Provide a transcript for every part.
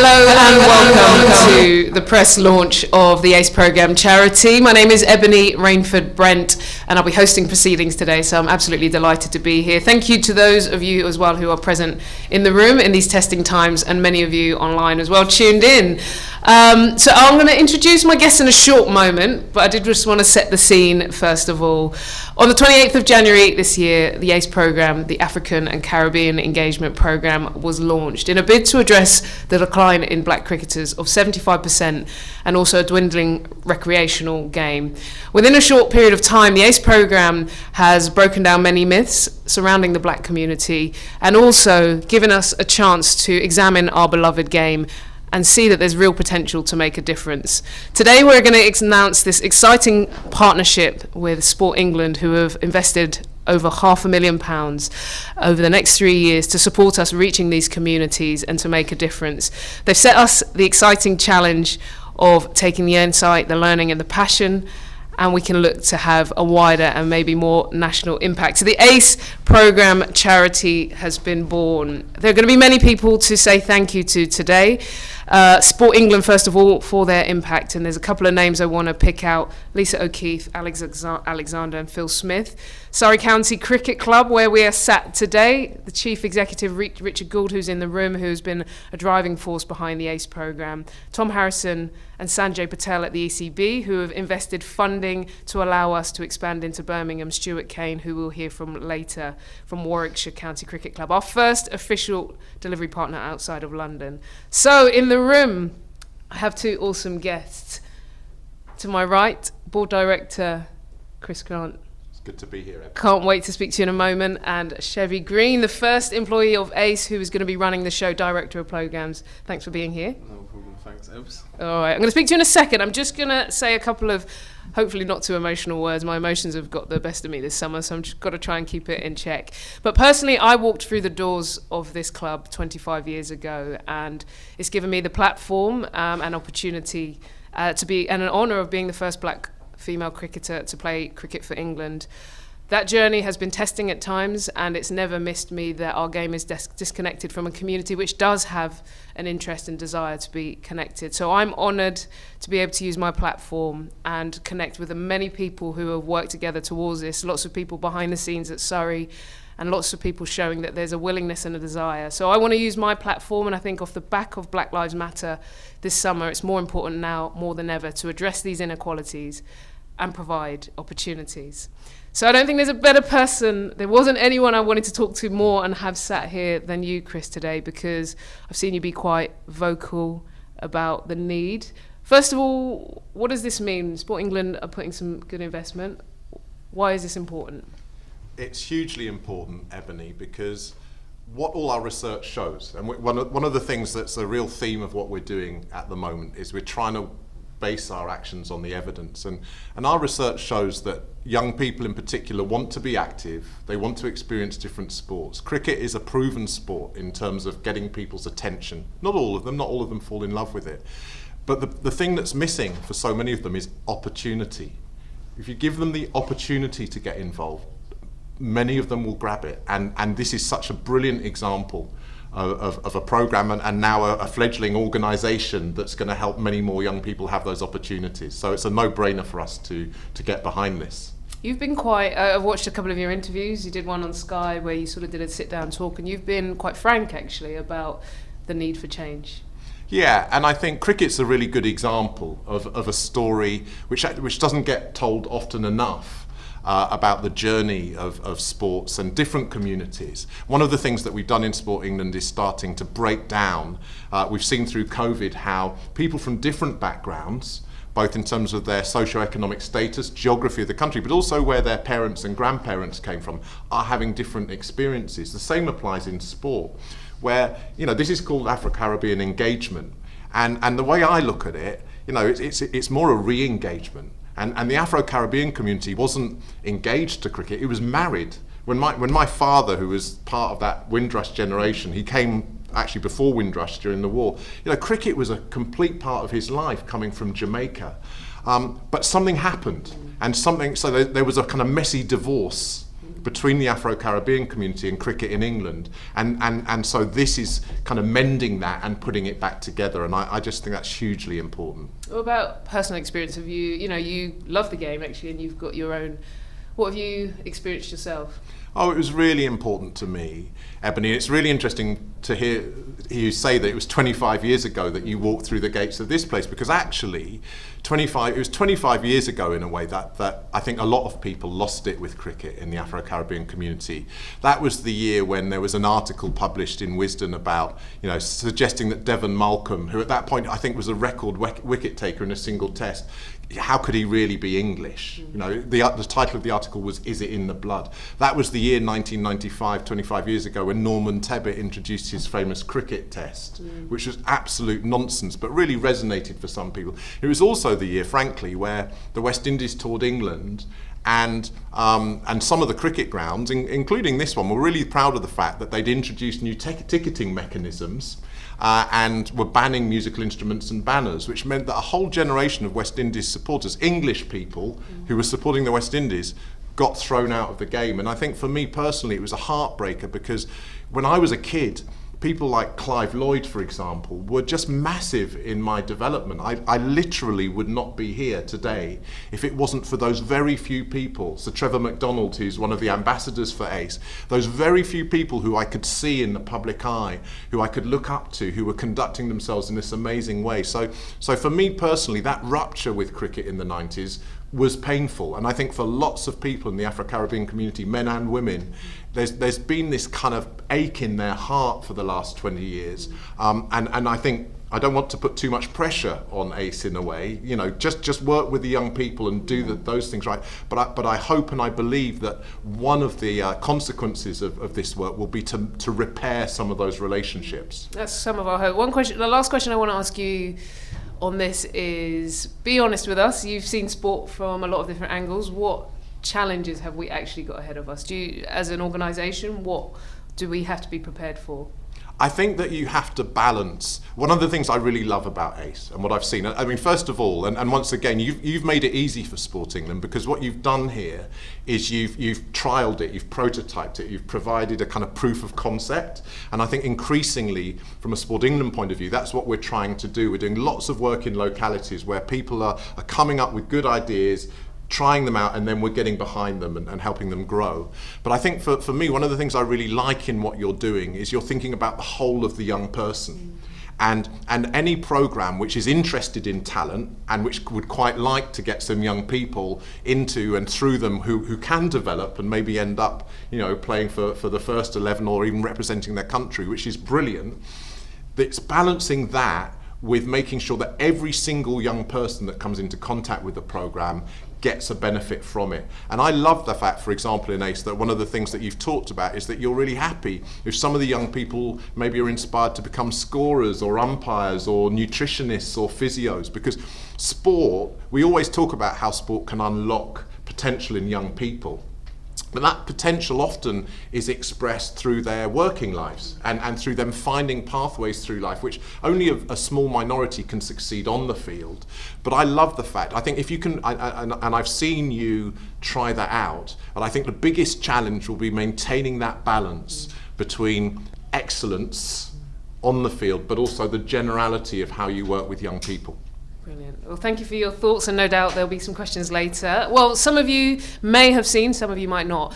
Hello and welcome to the press launch of the ACE Programme charity. My name is Ebony Rainford-Brent and I'll be hosting proceedings today, so I'm absolutely delighted to be here. Thank you to those of you as well who are present in the room in these testing times, and many of you online as well tuned in. So I'm going to introduce my guests in a short moment, but I did just want to set the scene first of all. On the 28th of January this year, the ACE Programme, the African and Caribbean Engagement Programme, was launched in a bid to address the decline in black cricketers of 75% and also a dwindling recreational game. Within a short period of time, the ACE Programme has broken down many myths surrounding the black community and also given us a chance to examine our beloved game and see that there's real potential to make a difference. Today we're going to announce this exciting partnership with Sport England, who have invested over £500,000 over the next 3 years to support us reaching these communities and to make a difference. They've set us the exciting challenge of taking the insight, the learning and the passion, and we can look to have a wider and maybe more national impact. So the ACE Programme charity has been born. There are going to be many people to say thank you to today. Sport England, first of all, for their impact, and there's a couple of names I want to pick out: Lisa O'Keefe, Alexander and Phil Smith. Surrey County Cricket Club, where we are sat today, the Chief Executive Richard Gould, who's in the room, who's been a driving force behind the ACE Programme. Tom Harrison and Sanjay Patel at the ECB, who have invested funding to allow us to expand into Birmingham. Stuart Kane, who we'll hear from later, from Warwickshire County Cricket Club, our first official delivery partner outside of London. So in the room, I have two awesome guests. To my right, Board Director Chris Grant. It's good to be here, Ebony. Can't wait to speak to you in a moment. And Chevy Green, the first employee of ACE, who is going to be running the show, Director of Programmes. Thanks for being here. No problem, thanks, Ebs. All right, I'm going to speak to you in a second. I'm just going to say a couple of, hopefully not too emotional words. My emotions have got the best of me this summer, so I'm just got to try and keep it in check. But personally, I walked through the doors of this club 25 years ago, and it's given me the platform and opportunity to be, and an honour of being the first black female cricketer to play cricket for England. That journey has been testing at times, and it's never missed me that our game is disconnected from a community which does have an interest and desire to be connected. So I'm honoured to be able to use my platform and connect with the many people who have worked together towards this, lots of people behind the scenes at Surrey, and lots of people showing that there's a willingness and a desire. So I want to use my platform, and I think off the back of Black Lives Matter this summer, it's more important now, more than ever, to address these inequalities and provide opportunities. So I don't think there's a better person, there wasn't anyone I wanted to talk to more and have sat here than you, Chris, today, because I've seen you be quite vocal about the need. First of all, what does this mean? Sport England are putting some good investment. Why is this important? It's hugely important, Ebony, because what all our research shows, and one of the things that's a real theme of what we're doing at the moment is we're trying to base our actions on the evidence, and our research shows that young people in particular want to be active, they want to experience different sports. Cricket is a proven sport in terms of getting people's attention. Not all of them fall in love with it, but the thing that's missing for so many of them is opportunity. If you give them the opportunity to get involved, many of them will grab it, and this is such a brilliant example of a programme and now a fledgling organisation that's going to help many more young people have those opportunities. So it's a no-brainer for us to get behind this. You've been quite, I've watched a couple of your interviews. You did one on Sky where you sort of did a sit-down talk, and you've been quite frank actually about the need for change. Yeah, and I think cricket's a really good example of a story which doesn't get told often enough. About the journey of sports and different communities. One of the things that we've done in Sport England is starting to break down. We've seen through COVID how people from different backgrounds, both in terms of their socio-economic status, geography of the country, but also where their parents and grandparents came from, are having different experiences. The same applies in sport, where, you know, this is called Afro-Caribbean engagement. And the way I look at it, you know, it's more a re-engagement. And the Afro-Caribbean community wasn't engaged to cricket, it was married. When my father, who was part of that Windrush generation, he came actually before Windrush during the war, you know, cricket was a complete part of his life coming from Jamaica. But something happened, and so there was a kind of messy divorce between the Afro-Caribbean community and cricket in England. And so this is kind of mending that and putting it back together. And I just think that's hugely important. What about personal experience? Have you love the game actually, and you've got your own. What have you experienced yourself? Oh, it was really important to me, Ebony. It's really interesting to hear you say that it was 25 years ago that you walked through the gates of this place, because actually it was 25 years ago in a way that I think a lot of people lost it with cricket in the Afro-Caribbean community. That was the year when there was an article published in Wisden about, suggesting that Devon Malcolm, who at that point I think was a record wicket taker in a single test, how could he really be English? The title of the article was "Is It in the Blood?" That was the year 1995, 25 years ago, when Norman Tebbit introduced his famous cricket test, which was absolute nonsense, but really resonated for some people. It was also the year, frankly, where the West Indies toured England, and some of the cricket grounds, including this one, were really proud of the fact that they'd introduced new ticketing mechanisms and were banning musical instruments and banners, which meant that a whole generation of West Indies supporters, English people who were supporting the West Indies, got thrown out of the game. And I think for me personally it was a heartbreaker, because when I was a kid, people like Clive Lloyd, for example, were just massive in my development. I literally would not be here today if it wasn't for those very few people, Sir Trevor MacDonald, who's one of the ambassadors for ACE, those very few people who I could see in the public eye, who I could look up to, who were conducting themselves in this amazing way. So for me personally, that rupture with cricket in the 90s was painful, and I think for lots of people in the Afro-Caribbean community, men and women, there's been this kind of ache in their heart for the last 20 years, and I think I don't want to put too much pressure on ACE in a way, just work with the young people and do those things right. But I hope and I believe that one of the consequences of this work will be to repair some of those relationships. That's some of our hope. The last question I want to ask you on this is, be honest with us. You've seen sport from a lot of different angles. What challenges have we actually got ahead of us? As an organisation, what do we have to be prepared for? I think that you have to balance. One of the things I really love about ACE and what I've seen, I mean, first of all, and once again, you've made it easy for Sport England, because what you've done here is you've trialled it, you've prototyped it, you've provided a kind of proof of concept. And I think increasingly, from a Sport England point of view, that's what we're trying to do. We're doing lots of work in localities where people are coming up with good ideas, trying them out, and then we're getting behind them and helping them grow. But I think for me, one of the things I really like in what you're doing is you're thinking about the whole of the young person. And any program which is interested in talent and which would quite like to get some young people into and through them who can develop and maybe end up playing for the first 11 or even representing their country, which is brilliant. It's balancing that with making sure that every single young person that comes into contact with the program gets a benefit from it. And I love the fact, for example, in ACE, that one of the things that you've talked about is that you're really happy if some of the young people maybe are inspired to become scorers or umpires or nutritionists or physios, because sport, we always talk about how sport can unlock potential in young people. But that potential often is expressed through their working lives and through them finding pathways through life, which only a small minority can succeed on the field. But I love the fact, I think if you can, and I've seen you try that out, and I think the biggest challenge will be maintaining that balance between excellence on the field, but also the generality of how you work with young people. Brilliant. Well, thank you for your thoughts, and no doubt there'll be some questions later. Well, some of you may have seen, some of you might not.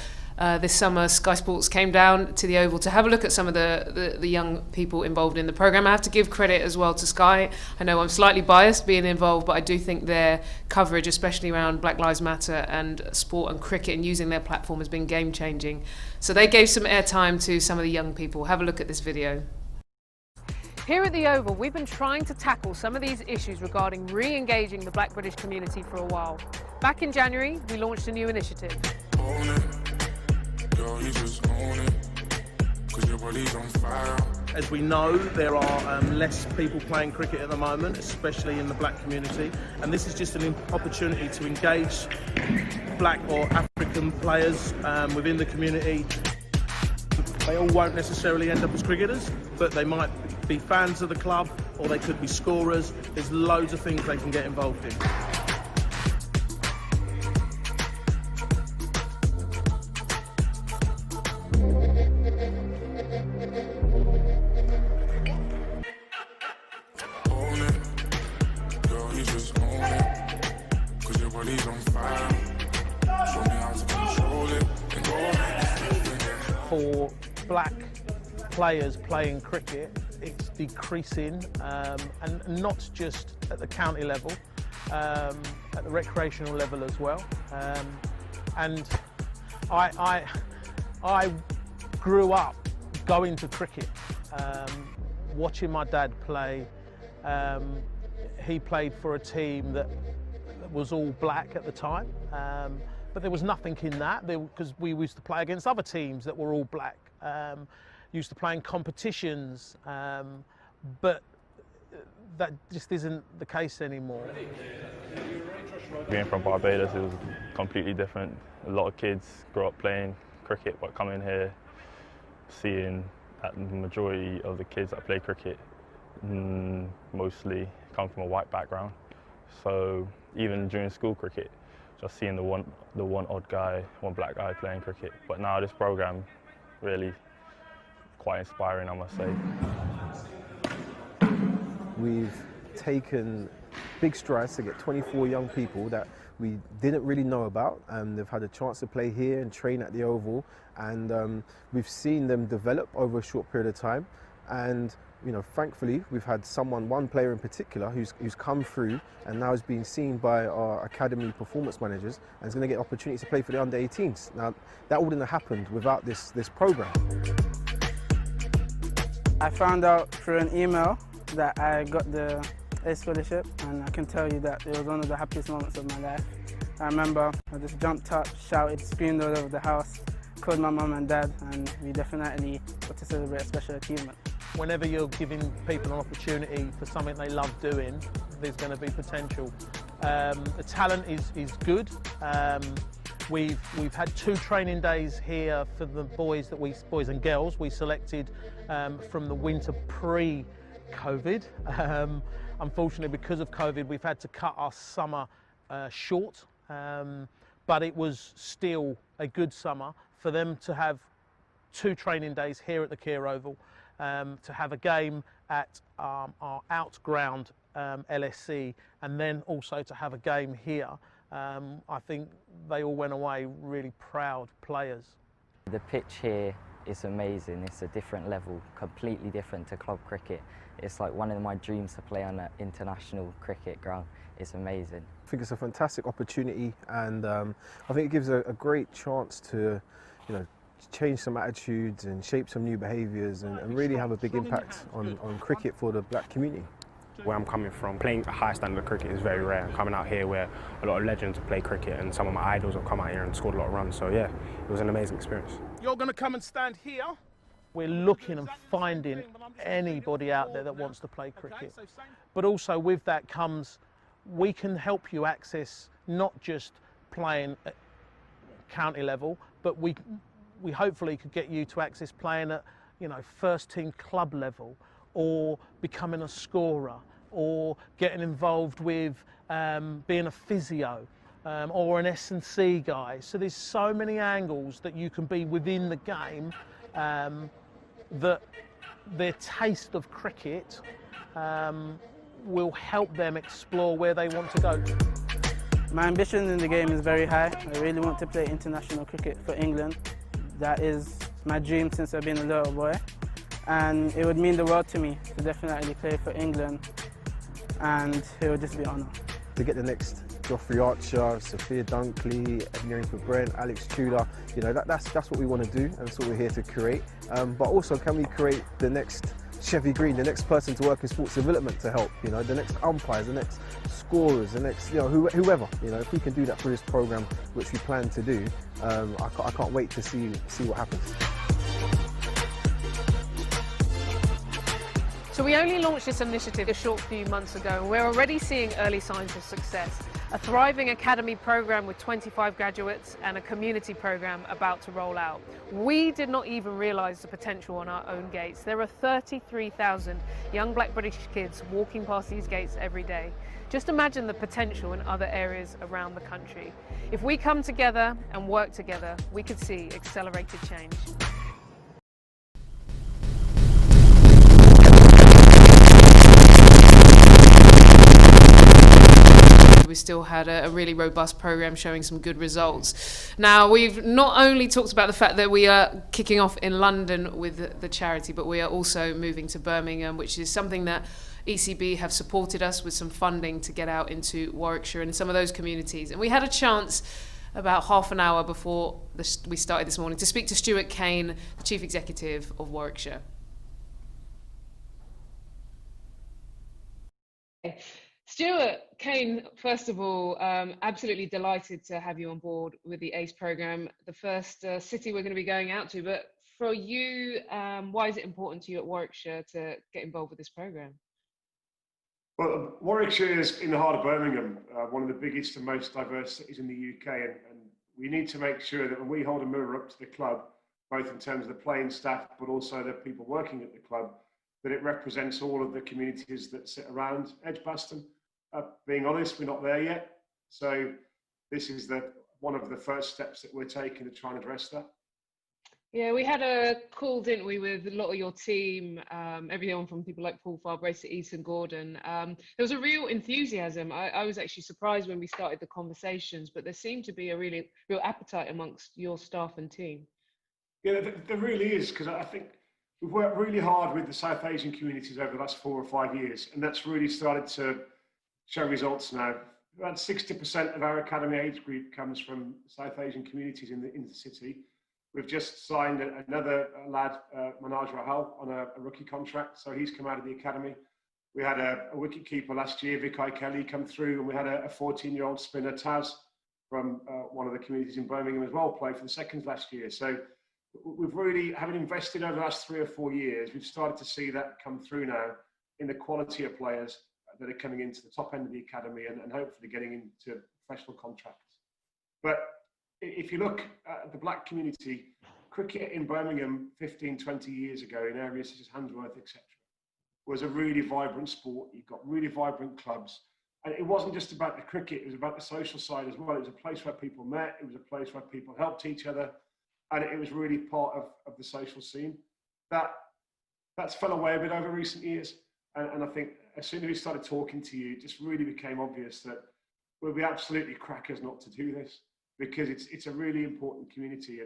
This summer, Sky Sports came down to the Oval to have a look at some of the young people involved in the programme. I have to give credit as well to Sky. I know I'm slightly biased being involved, but I do think their coverage, especially around Black Lives Matter and sport and cricket and using their platform, has been game-changing. So they gave some airtime to some of the young people. Have a look at this video. Here at the Oval, we've been trying to tackle some of these issues regarding re-engaging the Black British community for a while. Back in January, we launched a new initiative. Own it. Girl, you just own it. 'Cause your body's on fire. As we know, there are less people playing cricket at the moment, especially in the black community, and this is just an opportunity to engage black or African players within the community. They all won't necessarily end up as cricketers, but they might be fans of the club, or they could be scorers. There's loads of things they can get involved in. for black players playing cricket, it's decreasing, and not just at the county level, at the recreational level as well. And I grew up going to cricket, watching my dad play. He played for a team that was all black at the time, but there was nothing in that, because we used to play against other teams that were all black. Used to play in competitions, but that just isn't the case anymore. Being from Barbados, it was completely different. A lot of kids grow up playing cricket, but coming here, seeing that the majority of the kids that play cricket mostly come from a white background. So even during school cricket, just seeing the one odd guy, one black guy playing cricket. But now this program really quite inspiring, I must say. We've taken big strides to get 24 young people that we didn't really know about, and they've had a chance to play here and train at the Oval, and we've seen them develop over a short period of time. And thankfully, we've had one player in particular who's come through and now is being seen by our academy performance managers and is going to get opportunities to play for the under-18s. Now, that wouldn't have happened without this program. I found out through an email that I got the A scholarship, and I can tell you that it was one of the happiest moments of my life. I remember I just jumped up, shouted, screamed all over the house, called my mum and dad, and we definitely got to celebrate a special achievement. Whenever you're giving people an opportunity for something they love doing, there's going to be potential. The talent is good. We've had 2 training days here for the boys and girls we selected from the winter pre-COVID. Unfortunately, because of COVID, we've had to cut our summer short, but it was still a good summer for them to have 2 training days here at the Keir Oval, to have a game at our outground LSC, and then also to have a game here. I think they all went away really proud players. The pitch here is amazing. It's a different level, completely different to club cricket. It's like one of my dreams to play on an international cricket ground. It's amazing. I think it's a fantastic opportunity, and I think it gives a great chance to, change some attitudes and shape some new behaviours and really have a big impact on cricket for the black community. Where I'm coming from, playing a high standard of cricket is very rare. I'm coming out here where a lot of legends play cricket, and some of my idols have come out here and scored a lot of runs. So yeah, it was an amazing experience. You're going to come and stand here. We're looking and finding anybody out there that wants to play cricket. But also with that comes, we can help you access not just playing at county level, but we hopefully could get you to access playing at first team club level, or becoming a scorer, or getting involved with being a physio, or an S&C guy. So there's so many angles that you can be within the game, that their taste of cricket will help them explore where they want to go. My ambition in the game is very high. I really want to play international cricket for England. That is my dream since I've been a little boy. And it would mean the world to me to definitely play for England, and it would just be an honour. To get the next Geoffrey Archer, Sophia Dunkley, Ebony Rainford-Brent, Alex Tudor, that's what we want to do, and that's what we're here to create. But also, can we create the next Chevy Green, the next person to work in sports development to help, the next umpires, the next scorers, the next, whoever, if we can do that through this programme, which we plan to do, I can't wait to see what happens. So we only launched this initiative a short few months ago, and we're already seeing early signs of success. A thriving academy program with 25 graduates and a community program about to roll out. We did not even realise the potential on our own gates. There are 33,000 young black British kids walking past these gates every day. Just imagine the potential in other areas around the country. If we come together and work together, we could see accelerated change. we still had a really robust program showing some good results. Now, we've not only talked about the fact that we are kicking off in London with the charity, but we are also moving to Birmingham, which is something that ECB have supported us with some funding to get out into Warwickshire and some of those communities. And we had a chance about half an hour before we started this morning to speak to Stuart Kane, the Chief Executive of Warwickshire. Stuart Kane, first of all, absolutely delighted to have you on board with the ACE programme, the first city we're going to be going out to. But for you, why is it important to you at Warwickshire to get involved with this programme? Well, Warwickshire is in the heart of Birmingham, one of the biggest and most diverse cities in the UK, and we need to make sure that when we hold a mirror up to the club, both in terms of the playing staff, but also the people working at the club, that it represents all of the communities that sit around Edgbaston. Being honest, we're not there yet, so this is one of the first steps that we're taking to try and address that. Yeah, we had a call, didn't we, with a lot of your team, everyone from people like Paul Farbrace to Ethan Gordon. There was a real enthusiasm. I was actually surprised when we started the conversations, but there seemed to be a real appetite amongst your staff and team. Yeah, there really is, because I think we've worked really hard with the South Asian communities over the last 4 or 5 years, and that's really started to show results now. About 60% of our academy age group comes from South Asian communities in the city. We've just signed another lad, Manoj Rahal, on a rookie contract, so he's come out of the academy. We had a wicket keeper last year, Vikai Kelly, come through, and we had a 14-year-old spinner, Taz, from one of the communities in Birmingham as well, play for the seconds last year. So we've really, having invested over the last 3 or 4 years, we've started to see that come through now in the quality of players that are coming into the top end of the academy and hopefully getting into professional contracts. But if you look at the black community, cricket in Birmingham 15, 20 years ago in areas such as Handsworth, etc., was a really vibrant sport. You've got really vibrant clubs. And it wasn't just about the cricket, it was about the social side as well. It was a place where people met, it was a place where people helped each other, and it was really part of the social scene. That's fell away a bit over recent years. And I think as soon as we started talking to you, it just really became obvious that we'll be absolutely crackers not to do this, because it's a really important community.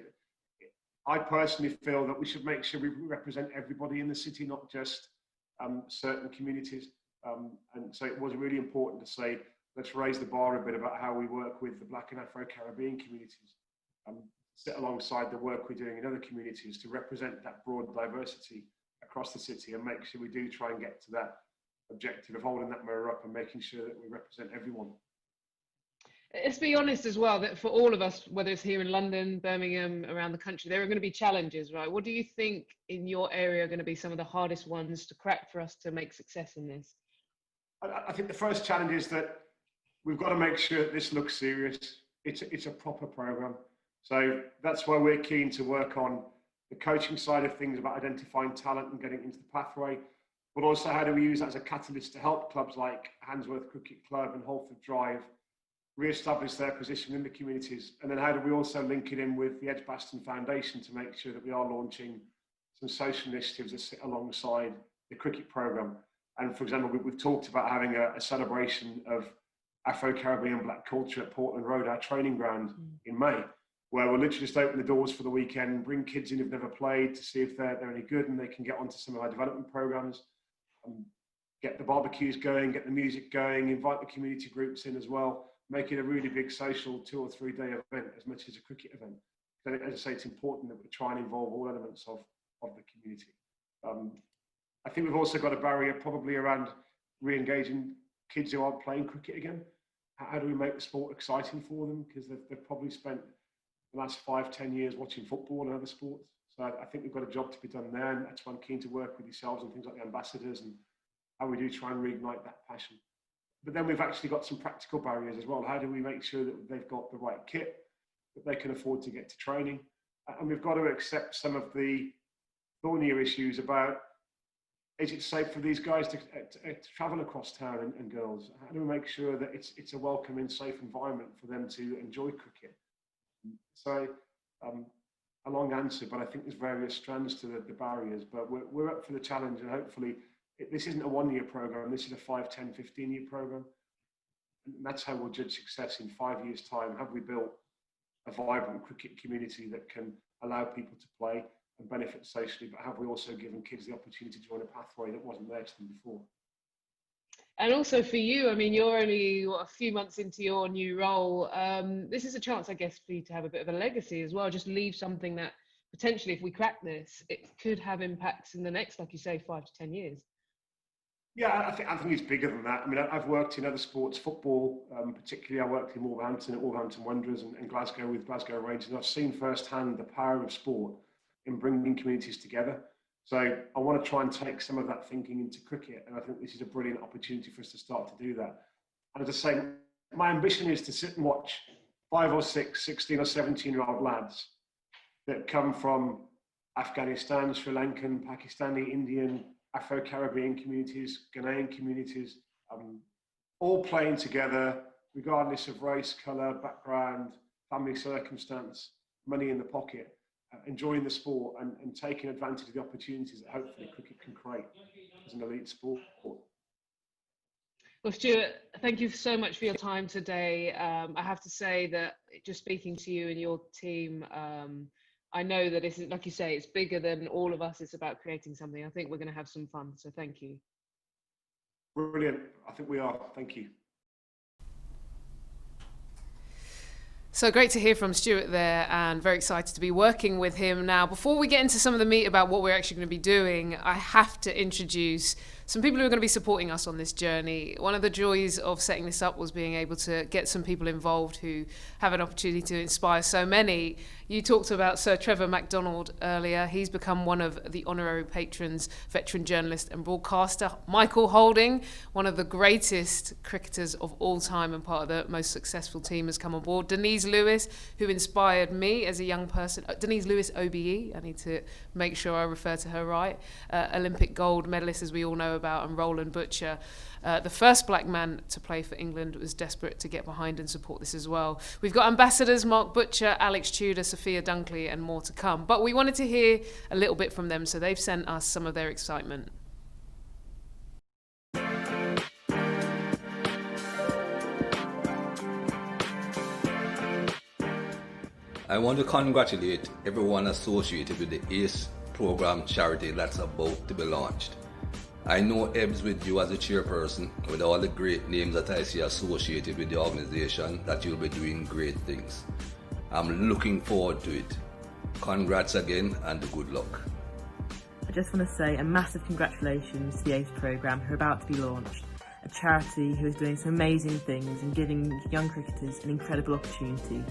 I personally feel that we should make sure we represent everybody in the city, not just certain communities. And so it was really important to say, let's raise the bar a bit about how we work with the Black and Afro-Caribbean communities, sit alongside the work we're doing in other communities to represent that broad diversity across the city and make sure we do try and get to that objective of holding that mirror up and making sure that we represent everyone. Let's be honest as well, that for all of us, whether it's here in London, Birmingham, around the country, there are going to be challenges, right? What do you think in your area are going to be some of the hardest ones to crack for us to make success in this? I think the first challenge is that we've got to make sure that this looks serious. It's a proper programme. So that's why we're keen to work on the coaching side of things, about identifying talent and getting into the pathway, but also how do we use that as a catalyst to help clubs like Handsworth Cricket Club and Holford Drive re-establish their position in the communities, and then how do we also link it in with the Edgbaston Foundation to make sure that we are launching some social initiatives that sit alongside the cricket programme. And for example, we've talked about having a celebration of Afro-Caribbean black culture at Portland Road, our training ground, in May, where we'll literally just open the doors for the weekend, bring kids in who've never played to see if they're any good, and they can get onto some of our development programmes, get the barbecues going, get the music going, invite the community groups in as well, make it a really big social 2 or 3 day event as much as a cricket event. So as I say, it's important that we try and involve all elements of the community. I think we've also got a barrier probably around re-engaging kids who aren't playing cricket again. How do we make the sport exciting for them? Because they've probably spent the last 5-10 years watching football and other sports. So I think we've got a job to be done there, and that's why I'm keen to work with yourselves and things like the ambassadors and how we do try and reignite that passion. But then we've actually got some practical barriers as well. How do we make sure that they've got the right kit, that they can afford to get to training? And we've got to accept some of the thornier issues about, is it safe for these guys to travel across town and girls? How do we make sure that it's a welcoming, safe environment for them to enjoy cricket? So a long answer, but I think there's various strands to the barriers, but we're up for the challenge, and hopefully this isn't a 1-year programme, this is a 5, 10, 15-year programme. And that's how we'll judge success in 5 years' time. Have we built a vibrant cricket community that can allow people to play and benefit socially, but have we also given kids the opportunity to join a pathway that wasn't there to them before? And also for you, I mean, you're only a few months into your new role. This is a chance, I guess, for you to have a bit of a legacy as well. Just leave something that potentially, if we crack this, it could have impacts in the next, like you say, 5 to 10 years. Yeah, I think it's bigger than that. I mean, I've worked in other sports, football, particularly I worked in Wolverhampton at Wolverhampton Wanderers and Glasgow with Glasgow Rangers. And I've seen firsthand the power of sport in bringing communities together. So I want to try and take some of that thinking into cricket. And I think this is a brilliant opportunity for us to start to do that. And as I say, my ambition is to sit and watch 5 or 6, 16 or 17-year-old lads that come from Afghanistan, Sri Lankan, Pakistani, Indian, Afro-Caribbean communities, Ghanaian communities, all playing together, regardless of race, colour, background, family circumstance, money in the pocket, enjoying the sport and taking advantage of the opportunities that hopefully cricket can create as an elite sport. Well, Stuart, thank you so much for your time today. I have to say that just speaking to you and your team, I know that it's, like you say, it's bigger than all of us. It's about creating something. I think we're going to have some fun. So thank you. Brilliant. I think we are. Thank you. So great to hear from Stuart there, and very excited to be working with him. Now, before we get into some of the meat about what we're actually going to be doing, I have to introduce some people who are going to be supporting us on this journey. One of the joys of setting this up was being able to get some people involved who have an opportunity to inspire so many. You talked about Sir Trevor MacDonald earlier. He's become one of the honorary patrons, veteran journalist and broadcaster. Michael Holding, one of the greatest cricketers of all time and part of the most successful team, has come on board. Denise Lewis, who inspired me as a young person. Denise Lewis, OBE, I need to make sure I refer to her right. Olympic gold medalist, as we all know about, and Roland Butcher. The first black man to play for England, was desperate to get behind and support this as well. We've got ambassadors Mark Butcher, Alex Tudor, Sophia Dunkley, and more to come. But we wanted to hear a little bit from them, so they've sent us some of their excitement. I want to congratulate everyone associated with the ACE program charity that's about to be launched. I know Ebbs, with you as a chairperson, with all the great names that I see associated with the organization, that you'll be doing great things. I'm looking forward to it. Congrats again and good luck. I just want to say a massive congratulations to the ACE programme who are about to be launched, a charity who is doing some amazing things and giving young cricketers an incredible opportunity.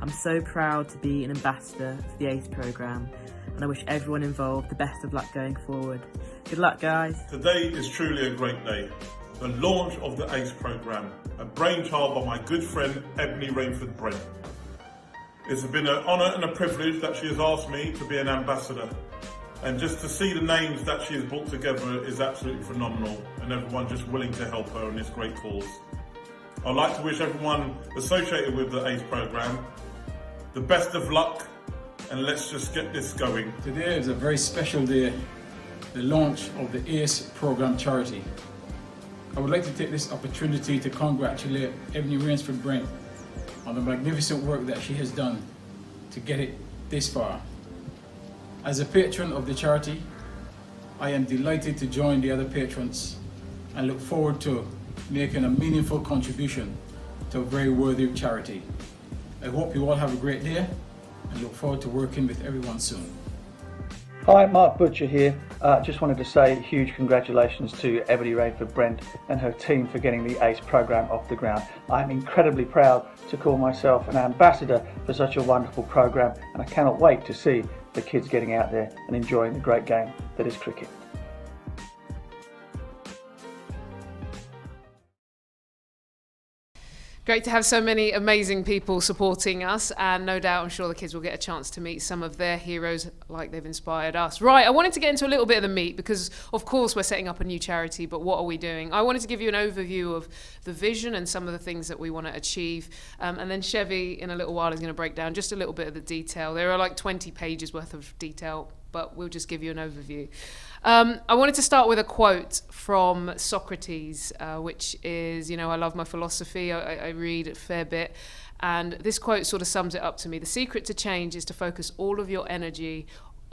I'm so proud to be an ambassador for the ACE programme, and I wish everyone involved the best of luck going forward. Good luck, guys. Today is truly a great day. The launch of the ACE programme, a brainchild by my good friend Ebony Rainford-Brent. It's been an honour and a privilege that she has asked me to be an ambassador. And just to see the names that she has brought together is absolutely phenomenal, and everyone just willing to help her in this great cause. I'd like to wish everyone associated with the ACE programme the best of luck, and let's just get this going. Today is a very special day, the launch of the ACE programme charity. I would like to take this opportunity to congratulate Ebony Rainford-Brent on the magnificent work that she has done to get it this far. As a patron of the charity, I am delighted to join the other patrons and look forward to making a meaningful contribution to a very worthy charity. I hope you all have a great day and look forward to working with everyone soon. Hi, Mark Butcher here. Just wanted to say huge congratulations to Ebony Rainford-Brent and her team for getting the ACE programme off the ground. I'm incredibly proud to call myself an ambassador for such a wonderful programme, and I cannot wait to see the kids getting out there and enjoying the great game that is cricket. Great to have so many amazing people supporting us, and no doubt I'm sure the kids will get a chance to meet some of their heroes like they've inspired us. Right, I wanted to get into a little bit of the meat because of course we're setting up a new charity, but what are we doing? I wanted to give you an overview of the vision and some of the things that we want to achieve, and then Chevy in a little while is going to break down just a little bit of the detail. There are like 20 pages worth of detail but we'll just give you an overview. I wanted to start with a quote from Socrates, which is, I love my philosophy. I read a fair bit. And this quote sort of sums it up to me. The secret to change is to focus all of your energy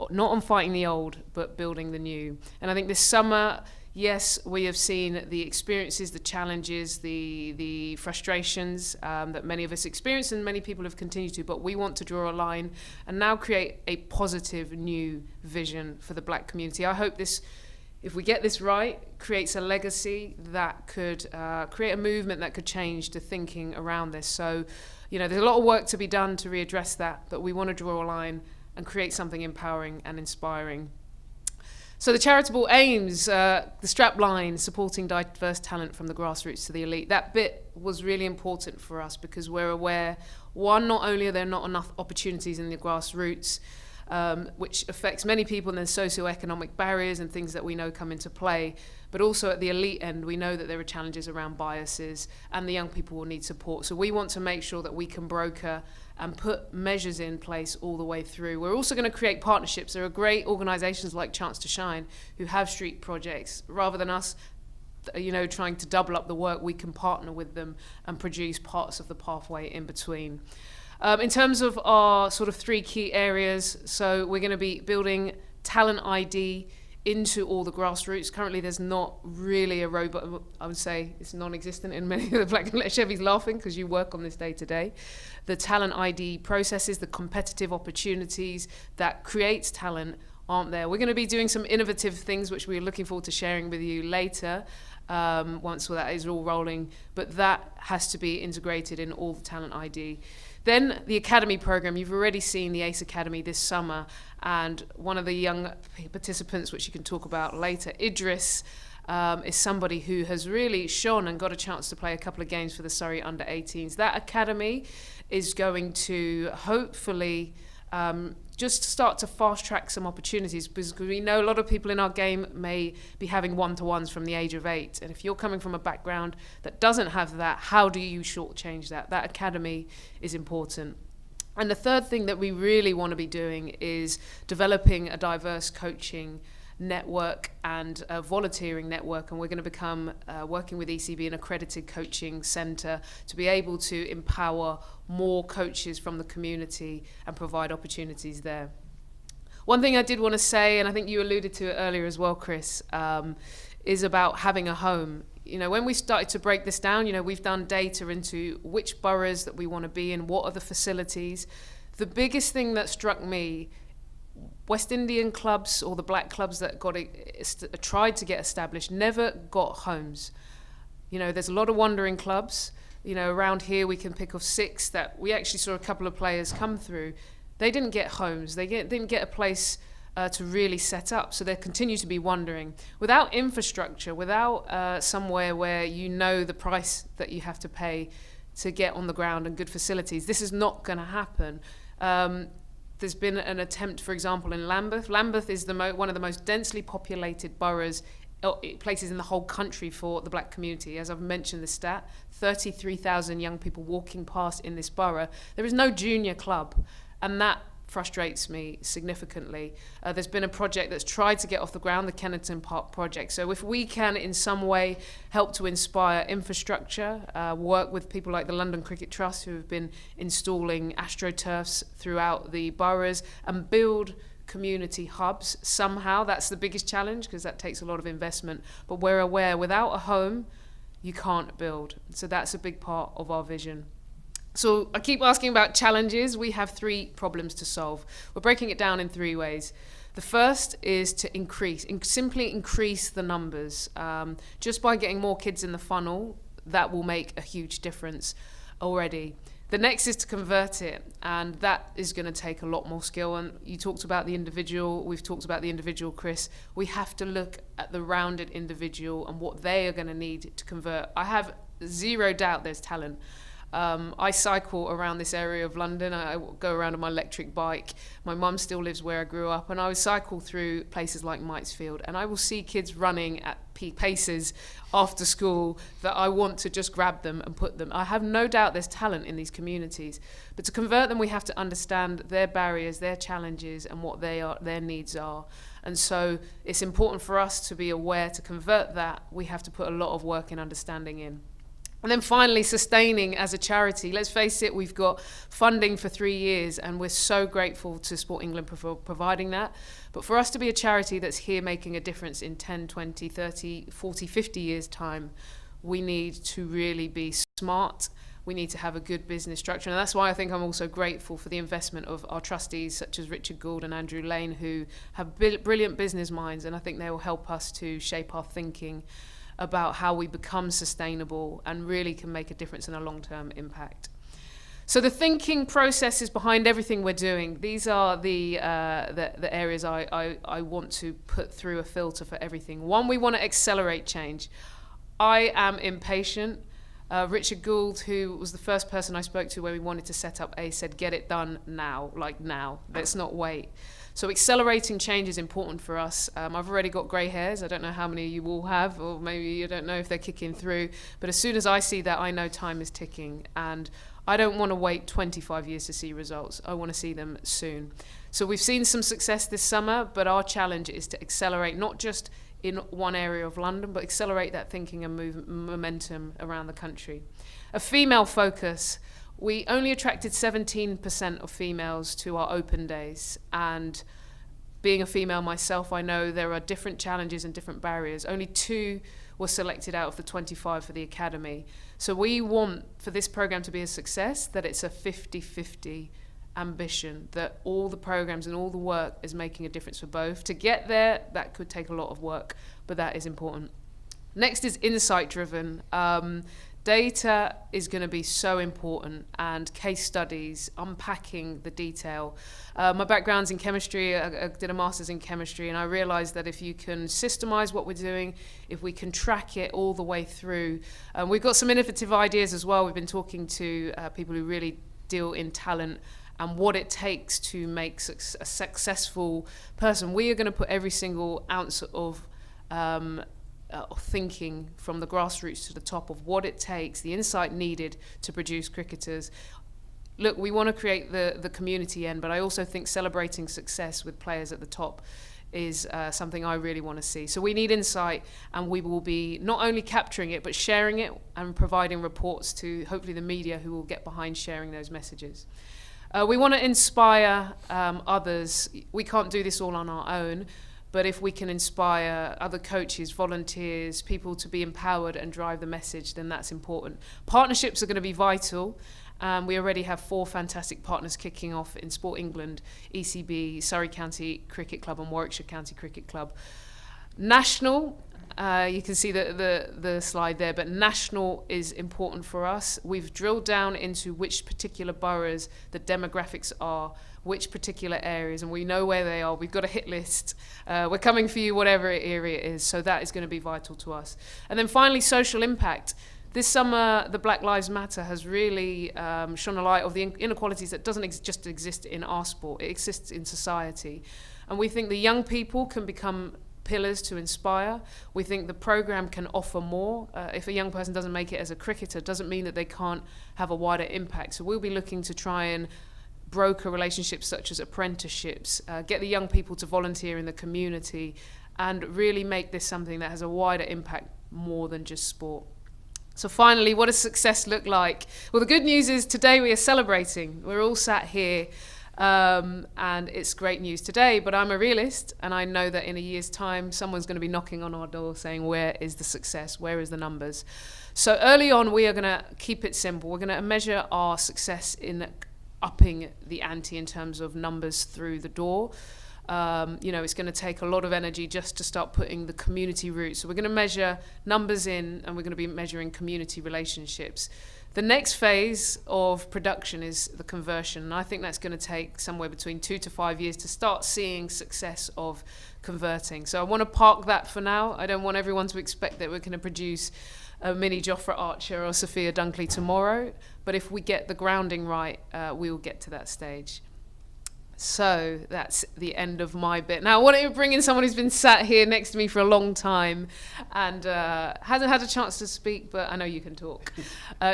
not on fighting the old, but building the new. And I think this summer, yes, we have seen the experiences, the challenges, the frustrations that many of us experience and many people have continued to, but we want to draw a line and now create a positive new vision for the black community. I hope this, if we get this right, creates a legacy that could create a movement that could change the thinking around this. So, there's a lot of work to be done to readdress that, but we want to draw a line and create something empowering and inspiring. So the charitable aims, the strap line, supporting diverse talent from the grassroots to the elite, that bit was really important for us because we're aware, one, not only are there not enough opportunities in the grassroots, which affects many people, and there's socioeconomic barriers and things that we know come into play, but also at the elite end, we know that there are challenges around biases and the young people will need support. So we want to make sure that we can broker and put measures in place all the way through. We're also going to create partnerships. There are great organisations like Chance to Shine who have street projects. Rather than us, trying to double up the work, we can partner with them and produce parts of the pathway in between. In terms of our sort of 3 key areas, so we're going to be building talent ID into all the grassroots. Currently, there's not really a robot. I would say it's non-existent in many of the black. Chevy's laughing because you work on this day to day. The talent ID processes, the competitive opportunities that creates talent aren't there. We're going to be doing some innovative things, which we're looking forward to sharing with you later, once all that is all rolling. But that has to be integrated in all the talent ID. Then the Academy program, you've already seen the ACE Academy this summer, and one of the young participants, which you can talk about later, Idris, is somebody who has really shone and got a chance to play a couple of games for the Surrey under-18s. That academy is going to hopefully just start to fast-track some opportunities, because we know a lot of people in our game may be having one-to-ones from the age of 8. And if you're coming from a background that doesn't have that, how do you shortchange that? That academy is important. And the third thing that we really want to be doing is developing a diverse coaching network and a volunteering network, and we're going to become working with ECB, an accredited coaching centre, to be able to empower more coaches from the community and provide opportunities there. One thing I did want to say, and I think you alluded to it earlier as well, Chris, is about having a home. When we started to break this down, we've done data into which boroughs that we want to be in, what are the facilities. The biggest thing that struck me, West Indian clubs or the black clubs that tried to get established never got homes. There's a lot of wandering clubs. Around here we can pick off 6 that we actually saw a couple of players come through. They didn't get homes. They didn't get a place to really set up. So they continue to be wandering. Without infrastructure, without somewhere where the price that you have to pay to get on the ground and good facilities, this is not going to happen. There's been an attempt, for example, in Lambeth. Lambeth is one of the most densely populated boroughs, places in the whole country for the black community. As I've mentioned the stat, 33,000 young people walking past in this borough. There is no junior club, and that frustrates me significantly. There's been a project that's tried to get off the ground, the Kennington Park project. So if we can in some way help to inspire infrastructure, work with people like the London Cricket Trust, who have been installing astroturfs throughout the boroughs, and build community hubs somehow. That's the biggest challenge, because that takes a lot of investment. But we're aware without a home, you can't build. So that's a big part of our vision. So I keep asking about challenges. We have 3 problems to solve. We're breaking it down in 3 ways. The first is to simply increase the numbers. Just by getting more kids in the funnel, that will make a huge difference already. The next is to convert it, and that is going to take a lot more skill. And you talked about the individual, we've talked about the individual, Chris. We have to look at the rounded individual and what they are going to need to convert. I have zero doubt there's talent. I cycle around this area of London. I go around on my electric bike. My mum still lives where I grew up, and I would cycle through places like Mitesfield, and I will see kids running at peak paces after school that I want to just grab them and put them. I have no doubt there's talent in these communities, but to convert them, we have to understand their barriers, their challenges, and what their needs are. And so it's important for us to be aware. To convert that, we have to put a lot of work in understanding in. And then finally, sustaining as a charity. Let's face it, we've got funding for 3 years, and we're so grateful to Sport England for providing that. But for us to be a charity that's here making a difference in 10, 20, 30, 40, 50 years' time, we need to really be smart. We need to have a good business structure. And that's why I think I'm also grateful for the investment of our trustees, such as Richard Gould and Andrew Lane, who have brilliant business minds, and I think they will help us to shape our thinking about how we become sustainable and really can make a difference in a long-term impact. So the thinking processes behind everything we're doing, these are the areas I want to put through a filter for everything. One, we want to accelerate change. I am impatient. Richard Gould, who was the first person I spoke to when we wanted to set up ACE, said, get it done now, like now, let's not wait. So accelerating change is important for us. I've already got grey hairs. I don't know how many you all have, or maybe you don't know if they're kicking through. But as soon as I see that, I know time is ticking. And I don't want to wait 25 years to see results. I want to see them soon. So we've seen some success this summer, but our challenge is to accelerate, not just in one area of London, but accelerate that thinking and momentum around the country. A female focus. We only attracted 17% of females to our open days, and being a female myself, I know there are different challenges and different barriers. Only 2 were selected out of the 25 for the academy. So we want for this program to be a success, that it's a 50-50 ambition, that all the programs and all the work is making a difference for both. To get there, that could take a lot of work, but that is important. Next is insight driven. Data is going to be so important, and case studies, unpacking the detail. My background's in chemistry. I did a master's in chemistry, and I realized that if you can systemize what we're doing, if we can track it all the way through, we've got some innovative ideas as well. We've been talking to people who really deal in talent and what it takes to make a successful person. We are going to put every single ounce of thinking from the grassroots to the top of what it takes, the insight needed to produce cricketers. Look, we want to create the community end, but I also think celebrating success with players at the top is something I really want to see. So we need insight, and we will be not only capturing it, but sharing it and providing reports to hopefully the media, who will get behind sharing those messages. We want to inspire others. We can't do this all on our own, but if we can inspire other coaches, volunteers, people to be empowered and drive the message, then that's important. Partnerships are going to be vital. We already have 4 fantastic partners kicking off in Sport England, ECB, Surrey County Cricket Club and Warwickshire County Cricket Club. National, you can see the slide there, but national is important for us. We've drilled down into which particular boroughs the demographics are, which particular areas, and we know where they are. We've got a hit list. We're coming for you, whatever area it is, so that is going to be vital to us. And then finally, social impact. This summer, the Black Lives Matter has really shone a light of the inequalities that doesn't just exist in our sport, it exists in society. And we think the young people can become pillars to inspire. We think the program can offer more. If a young person doesn't make it as a cricketer, doesn't mean that they can't have a wider impact. So we'll be looking to try and broker relationships such as apprenticeships, get the young people to volunteer in the community, and really make this something that has a wider impact more than just sport. So finally, what does success look like? Well, the good news is today we are celebrating. We're all sat here, and it's great news today, but I'm a realist, and I know that in a year's time, someone's going to be knocking on our door saying, where is the success? Where is the numbers? So early on, we are going to keep it simple. We're going to measure our success in upping the ante in terms of numbers through the door. It's going to take a lot of energy just to start putting the community roots. So we're going to measure numbers in, and we're going to be measuring community relationships. The next phase of production is the conversion, and I think that's going to take somewhere between 2 to 5 years to start seeing success of converting. So I want to park that for now. I don't want everyone to expect that we're going to produce a mini Jofra Archer or Sophia Dunkley tomorrow, but if we get the grounding right, we will get to that stage. So that's the end of my bit. Now I want to bring in someone who's been sat here next to me for a long time and hasn't had a chance to speak, but I know you can talk.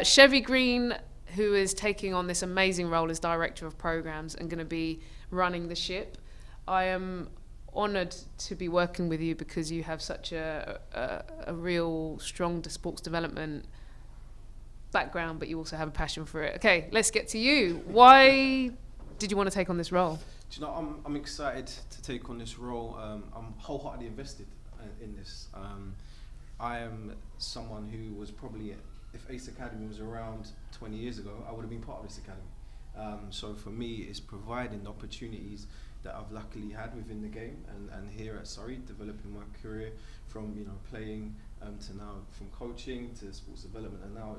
Chevy Green, who is taking on this amazing role as Director of Programs and going to be running the ship. I am honoured to be working with you because you have such a real strong sports development background, but you also have a passion for it. Okay, let's get to you. Why did you want to take on this role? Do you know, I'm excited to take on this role. I'm wholeheartedly invested in this. I am someone who was probably, if Ace Academy was around 20 years ago, I would have been part of this academy. So for me, it's providing opportunities that I've luckily had within the game, and here at Surrey, developing my career from playing to now from coaching to sports development, and now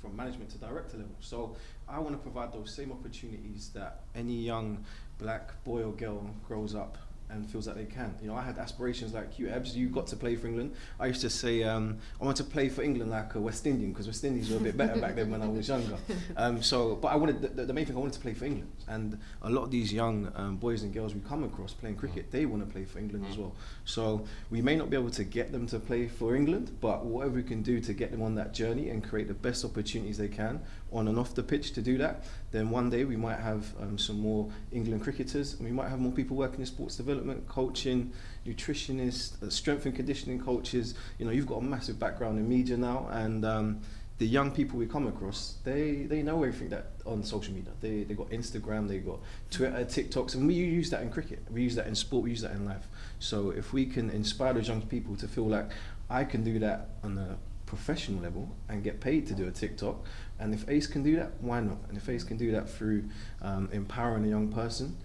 from management to director level. So I want to provide those same opportunities that any young black boy or girl grows up and feels that they can. I had aspirations like you, Ebbs. You got to play for England. I used to say I want to play for England like a West Indian, because West Indies were a bit better back then when I was younger. But I wanted the main thing. I wanted to play for England, and a lot of these young boys and girls we come across playing cricket, they want to play for England as well. So we may not be able to get them to play for England, but whatever we can do to get them on that journey and create the best opportunities they can on and off the pitch to do that, then one day we might have some more England cricketers, and we might have more people working in sports development, coaching, nutritionists, strength and conditioning coaches. You've got a massive background in media now, and the young people we come across, they know everything that on social media. They got Instagram, they got Twitter, TikToks, and we use that in cricket, we use that in sport, we use that in life. So if we can inspire those young people to feel like I can do that on a professional level and get paid to do a TikTok, and if Ace can do that, why not? And if Ace can do that through empowering a young person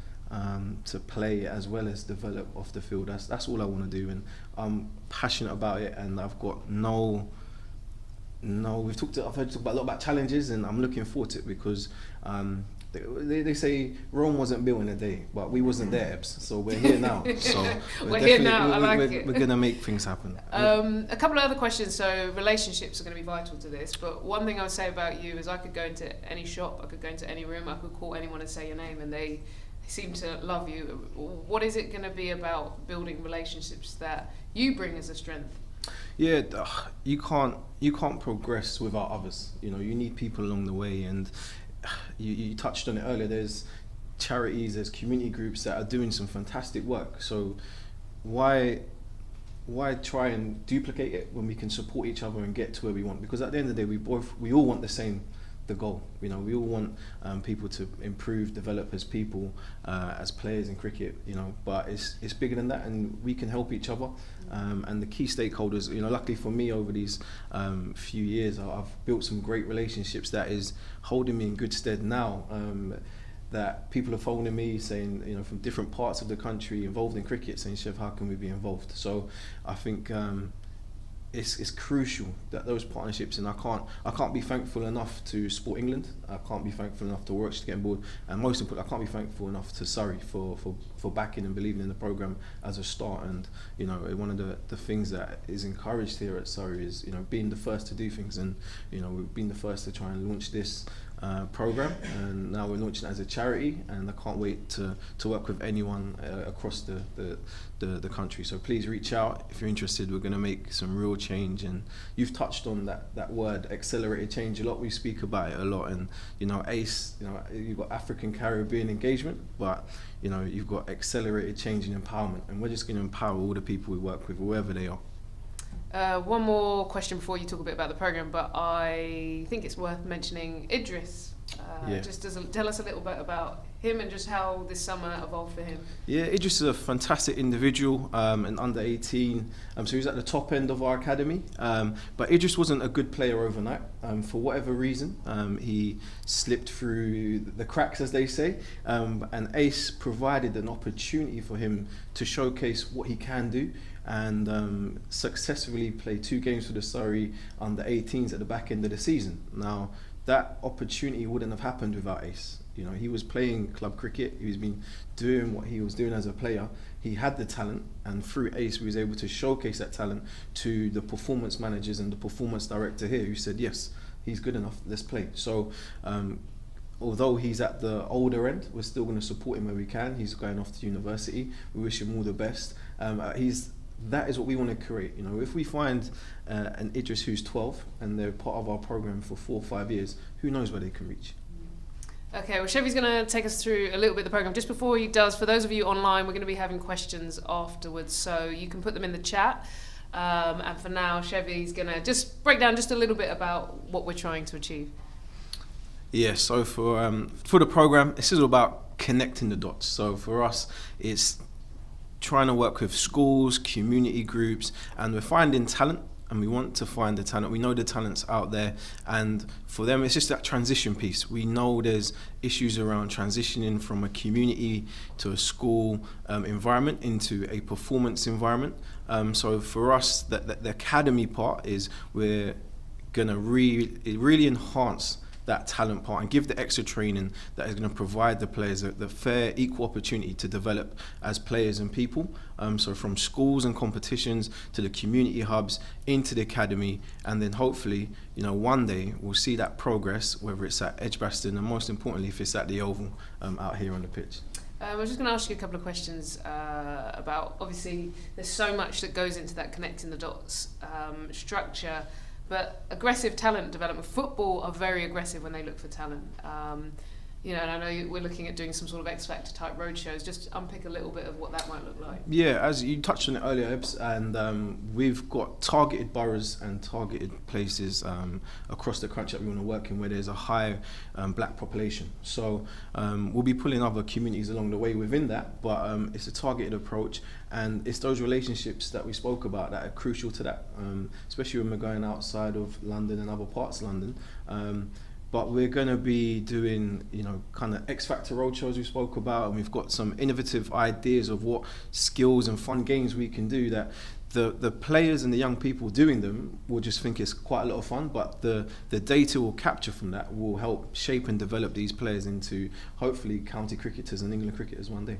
to play as well as develop off the field, that's all I want to do, and I'm passionate about it. And I've got I've heard talk about a lot about challenges, and I'm looking forward to it because they say Rome wasn't built in a day, but we wasn't there, so we're here now. So we're here now. I like it. We're gonna make things happen. A couple of other questions. So relationships are going to be vital to this, but one thing I would say about you is I could go into any shop, I could go into any room, I could call anyone and say your name, and they seem to love you. What is it going to be about building relationships that you bring as a strength? Yeah, you can't progress without others. You need people along the way, and you touched on it earlier. There's charities, there's community groups that are doing some fantastic work. So why try and duplicate it when we can support each other and get to where we want? Because at the end of the day, we all want the goal. We all want people to improve, develop as people, as players in cricket. But it's bigger than that, and we can help each other. And the key stakeholders. Luckily for me, over these few years, I've built some great relationships that is holding me in good stead now. That people are phoning me saying, from different parts of the country involved in cricket, saying, "Chev, how can we be involved?" So I think it's crucial that those partnerships, and I can't be thankful enough to Sport England. I can't be thankful enough to Warwickshire to get on board, and most importantly, I can't be thankful enough to Surrey for backing and believing in the programme as a start. And one of the things that is encouraged here at Surrey is being the first to do things, and we've been the first to try and launch this programme, and now we're launching it as a charity, and I can't wait to work with anyone across the country. So please reach out if you're interested. We're going to make some real change, and you've touched on that word accelerated change a lot. We speak about it a lot, and ACE, you've got African Caribbean engagement, but you've got accelerated change and empowerment, and we're just going to empower all the people we work with, wherever they are. One more question before you talk a bit about the programme, but I think it's worth mentioning Idris. Just tell us a little bit about him and just how this summer evolved for him. Yeah, Idris is a fantastic individual, and under 18, so he's at the top end of our academy. But Idris wasn't a good player overnight. For whatever reason, he slipped through the cracks, as they say, and Ace provided an opportunity for him to showcase what he can do, and successfully play 2 games for the Surrey under 18s at the back end of the season. Now, that opportunity wouldn't have happened without Ace. You know, he was playing club cricket, he's been doing what he was doing as a player, he had the talent, and through Ace we was able to showcase that talent to the performance managers and the performance director here, who said, yes, he's good enough, let's play. So although he's at the older end, we're still going to support him where we can. He's going off to university, we wish him all the best. That is what we want to create. You know, if we find an Idris who's 12 and they're part of our program for 4 or 5 years, who knows where they can reach. Okay, well, Chevy's going to take us through a little bit of the programme. Just before he does, for those of you online, we're going to be having questions afterwards, so you can put them in the chat. And for now, Chevy's going to just break down just a little bit about what we're trying to achieve. Yeah, so for the programme, this is all about connecting the dots. So for us, it's trying to work with schools, community groups, and we're finding talent, and we want to find the talent. We know the talent's out there, and for them it's just that transition piece. We know there's issues around transitioning from a community to a school environment into a performance environment. So for us, the academy part is we're going to really enhance that talent part and give the extra training that is going to provide the players the fair, equal opportunity to develop as players and people. So from schools and competitions to the community hubs into the academy, and then hopefully, you know, one day we'll see that progress, whether it's at Edgbaston and most importantly if it's at the Oval out here on the pitch. I was just going to ask you a couple of questions about, obviously there's so much that goes into that connecting the dots structure. But aggressive talent development, football are very aggressive when they look for talent. You know, and I know we're looking at doing some sort of X Factor type roadshows. Just unpick a little bit of what that might look like. Yeah, as you touched on it earlier, Ebbs, and we've got targeted boroughs and targeted places across the country that we want to work in where there's a high black population. So we'll be pulling other communities along the way within that, but it's a targeted approach, and it's those relationships that we spoke about that are crucial to that, especially when we're going outside of London and other parts of London. But we're going to be doing, you know, kind of X Factor roadshows we spoke about, and we've got some innovative ideas of what skills and fun games we can do that the players and the young people doing them will just think it's quite a lot of fun, but the data we'll capture from that will help shape and develop these players into hopefully county cricketers and England cricketers one day.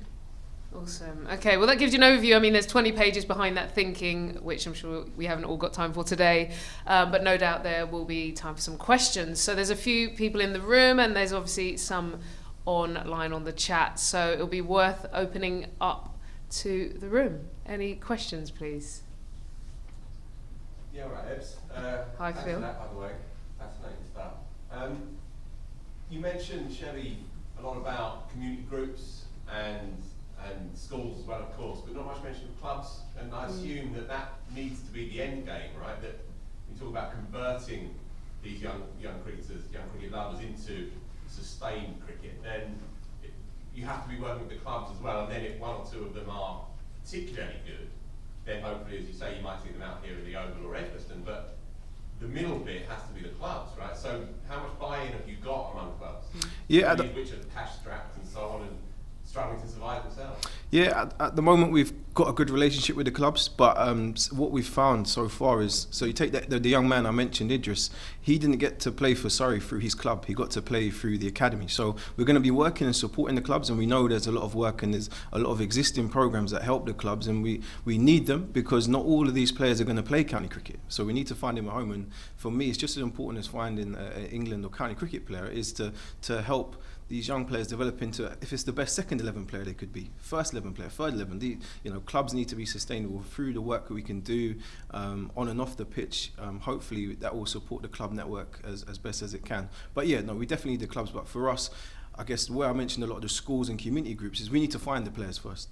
Awesome. Okay, well that gives you an overview. I mean, there's 20 pages behind that thinking, which I'm sure we haven't all got time for today, but no doubt there will be time for some questions. So there's a few people in the room, and there's obviously some online on the chat, so it'll be worth opening up to the room. Any questions, please? Yeah, all right, Ebbs. Hi, Phil. For that, by the way. Fascinating stuff. You mentioned, Chevy, a lot about community groups and schools as well, of course, but not much mention of clubs, and I assume that needs to be the end game, right? That we talk about converting these young cricketers, young cricket lovers into sustained cricket, then you have to be working with the clubs as well, and then if one or two of them are particularly good, then hopefully, as you say, you might see them out here at the Oval or Edgbaston, but the middle bit has to be the clubs, right? So how much buy-in have you got among clubs? Yeah, which are cash-strapped and so on, and struggling to survive themselves? Yeah, at the moment we've got a good relationship with the clubs, but what we've found so far is, so you take the young man I mentioned, Idris, he didn't get to play for Surrey through his club, he got to play through the academy. So we're going to be working and supporting the clubs, and we know there's a lot of work and there's a lot of existing programmes that help the clubs, and we need them because not all of these players are going to play county cricket. So we need to find them a home, and for me it's just as important as finding an England or county cricket player is to help these young players develop into, if it's the best second 11 player they could be, first 11 player, third 11. Clubs need to be sustainable through the work that we can do on and off the pitch. Hopefully that will support the club network as best as it can. But yeah, no, we definitely need the clubs. But for us, I guess where I mentioned a lot of the schools and community groups is we need to find the players first.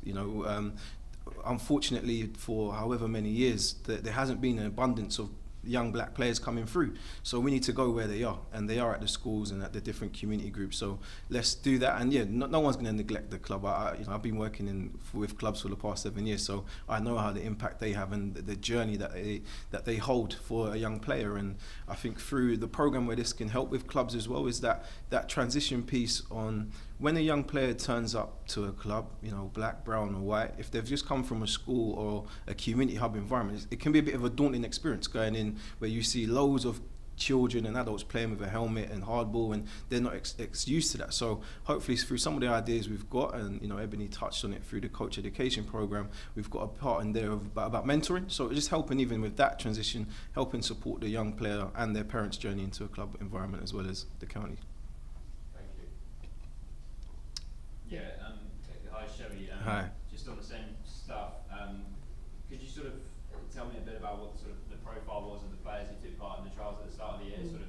Unfortunately, for however many years, there hasn't been an abundance of young black players coming through, so we need to go where they are, and they are at the schools and at the different community groups. So let's do that, and yeah, no one's going to neglect the club. I've been working with clubs for the past 7 years, so I know how the impact they have and the journey that they hold for a young player. And I think through the program where this can help with clubs as well is that transition piece on when a young player turns up to a club, black, brown or white, if they've just come from a school or a community hub environment, it can be a bit of a daunting experience going in where you see loads of children and adults playing with a helmet and hardball, and they're not used to that. So hopefully through some of the ideas we've got, and Ebony touched on it through the coach education program, we've got a part in there about mentoring. So just helping even with that transition, helping support the young player and their parents' journey into a club environment as well as the county. Thank you. Yeah, hi Chevy. Hi. Just on the same stuff, could you sort of tell me a bit about what sort of the profile was of the players who took part in the trials at the start of the year, sort of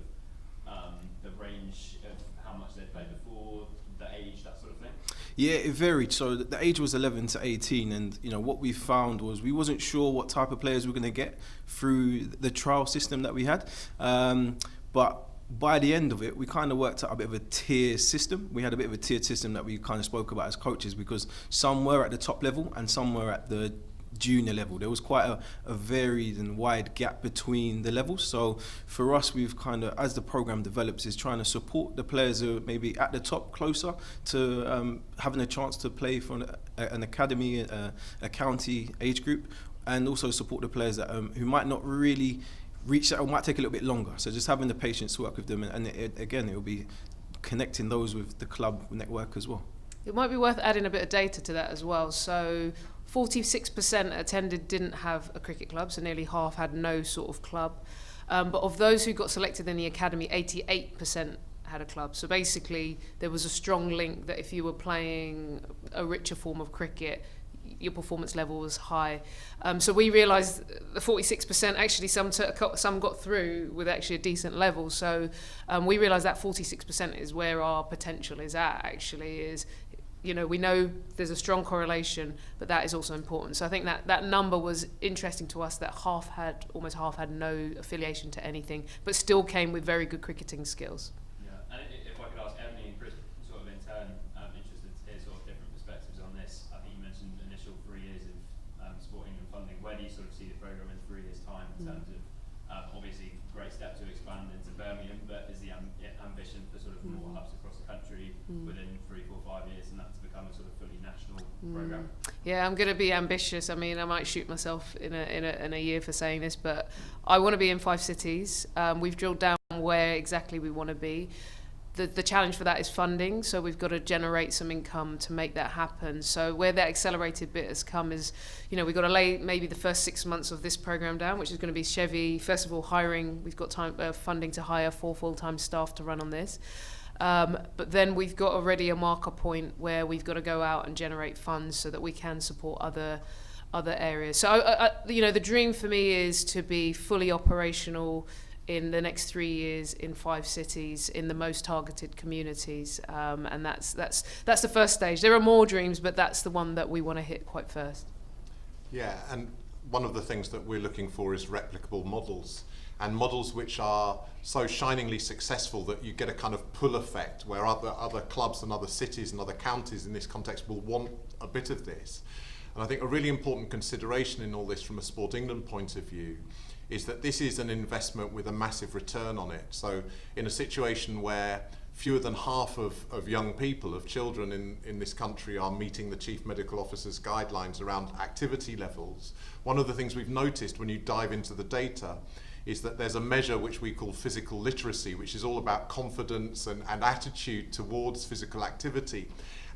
the range of how much they'd played before, the age, that sort of thing? Yeah, it varied. So the age was 11 to 18, and what we found was we wasn't sure what type of players we were going to get through the trial system that we had, but by the end of it, we kind of worked out a bit of a tier system. We had a bit of a tiered system that we kind of spoke about as coaches, because some were at the top level and some were at the junior level. There was quite a varied and wide gap between the levels. So for us, we've kind of, as the program develops, is trying to support the players who are maybe at the top, closer to having a chance to play for an academy, a county age group, and also support the players that who might not really reach that or might take a little bit longer. So just having the patience to work with them, and again, it will be connecting those with the club network as well. It might be worth adding a bit of data to that as well. So 46% attended didn't have a cricket club, so nearly half had no sort of club. But of those who got selected in the academy, 88% had a club. So basically, there was a strong link that if you were playing a richer form of cricket, your performance level was high. So we realised the 46%, actually some got through with actually a decent level. So we realised that 46% is where our potential is at, actually, is, we know there's a strong correlation, but that is also important. So I think that number was interesting to us, that almost half had no affiliation to anything, but still came with very good cricketing skills. Yeah, and if I could ask Ebony and Chris, sort of in turn, interested to hear sort of different perspectives on this. I think you mentioned initial 3 years of supporting and funding. Where do you sort of see the programme in 3 years' time in terms of, obviously, great step to expand into Birmingham, but is the ambition for sort of more hubs across the country within 3, 4, 5 years, and that to become a sort of fully national programme? Yeah, I'm going to be ambitious. I mean, I might shoot myself in a year for saying this, but I want to be in 5 cities. We've drilled down where exactly we want to be. The challenge for that is funding, so we've got to generate some income to make that happen. So where that accelerated bit has come is, we've got to lay maybe the first 6 months of this program down, which is going to be Chevy, first of all, hiring. We've got funding to hire 4 full-time staff to run on this. But then we've got already a marker point where we've got to go out and generate funds so that we can support other areas. So, the dream for me is to be fully operational in the next 3 years in 5 cities in the most targeted communities, and that's the first stage. There are more dreams, but that's the one that we want to hit quite first. Yeah, and one of the things that we're looking for is replicable models, and models which are so shiningly successful that you get a kind of pull effect where other clubs and other cities and other counties in this context will want a bit of this. And I think a really important consideration in all this from a Sport England point of view is that this is an investment with a massive return on it. So in a situation where fewer than half of young people, of children in this country are meeting the Chief Medical Officer's guidelines around activity levels, one of the things we've noticed when you dive into the data is that there's a measure which we call physical literacy, which is all about confidence and attitude towards physical activity.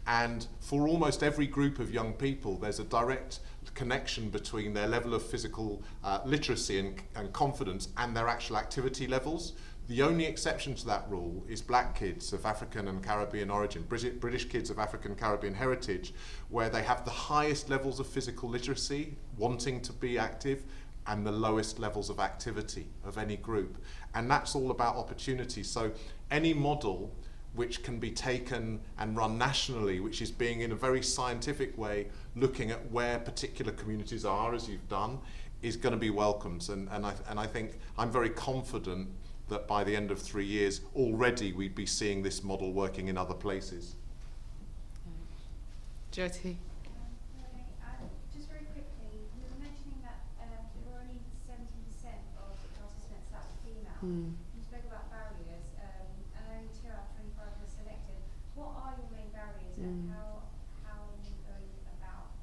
And for almost every group of young people, there's a direct connection between their level of physical literacy and confidence and their actual activity levels. The only exception to that rule is black kids of African and Caribbean origin, British kids of African Caribbean heritage, where they have the highest levels of physical literacy, wanting to be active, and the lowest levels of activity of any group. And that's all about opportunity. So any model which can be taken and run nationally, which is being in a very scientific way, looking at where particular communities are, as you've done, is going to be welcomed. And I think I'm very confident that by the end of 3 years, already we'd be seeing this model working in other places. Jyoti. Just very quickly, you were mentioning that there were only 70% of the participants that were female. You spoke about barriers, and only 2 out of 25 were selected. What are your main barriers, and how are you going about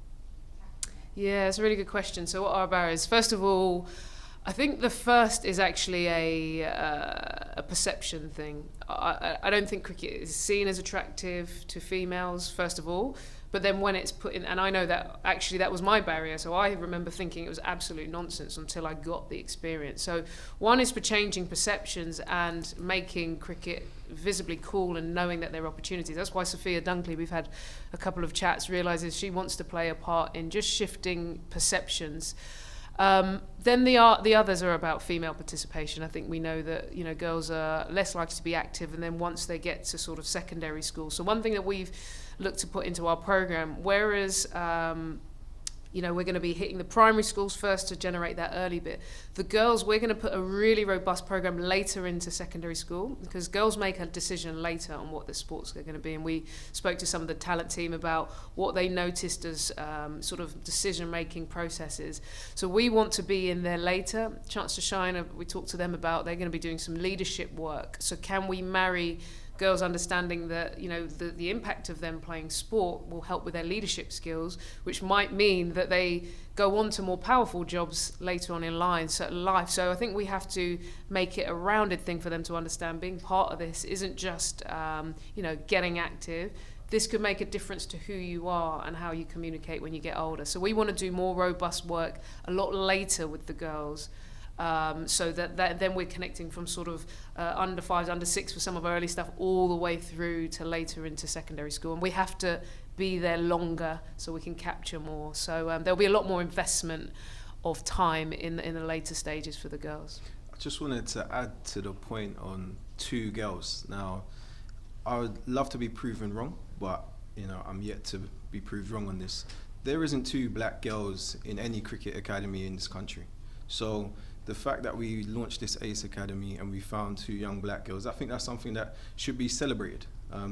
tackling them? Yeah, it's a really good question. So what are our barriers? First of all, I think the first is actually a perception thing. I don't think cricket is seen as attractive to females, first of all, but then when it's put in, and I know that actually that was my barrier, so I remember thinking it was absolute nonsense until I got the experience. So one is for changing perceptions and making cricket visibly cool and knowing that there are opportunities. That's why Sophia Dunkley, we've had a couple of chats, realises she wants to play a part in just shifting perceptions. Then the others are about female participation. I think we know that, you know, girls are less likely to be active, and then once they get to sort of secondary school. So one thing that we've looked to put into our program, whereas you know, we're going to be hitting the primary schools first to generate that early bit. The girls, we're going to put a really robust program later into secondary school, because girls make a decision later on what the sports are going to be. And we spoke to some of the talent team about what they noticed as sort of decision-making processes. So we want to be in there later. Chance to Shine, we talked to them about, they're going to be doing some leadership work. So can we marry girls understanding that, you know, the impact of them playing sport will help with their leadership skills, which might mean that they go on to more powerful jobs later on in life. So I think we have to make it a rounded thing for them to understand being part of this isn't just, you know, getting active. This could make a difference to who you are and how you communicate when you get older. So we want to do more robust work a lot later with the girls. So that then we're connecting from sort of under 5s, under 6 for some of our early stuff, all the way through to later into secondary school. And we have to be there longer so we can capture more. So there'll be a lot more investment of time in the later stages for the girls. I just wanted to add to the point on 2 girls. Now, I would love to be proven wrong, but you know, I'm yet to be proved wrong on this. There isn't 2 black girls in any cricket academy in this country. So the fact that we launched this ACE Academy and we found 2 young black girls, I think that's something that should be celebrated,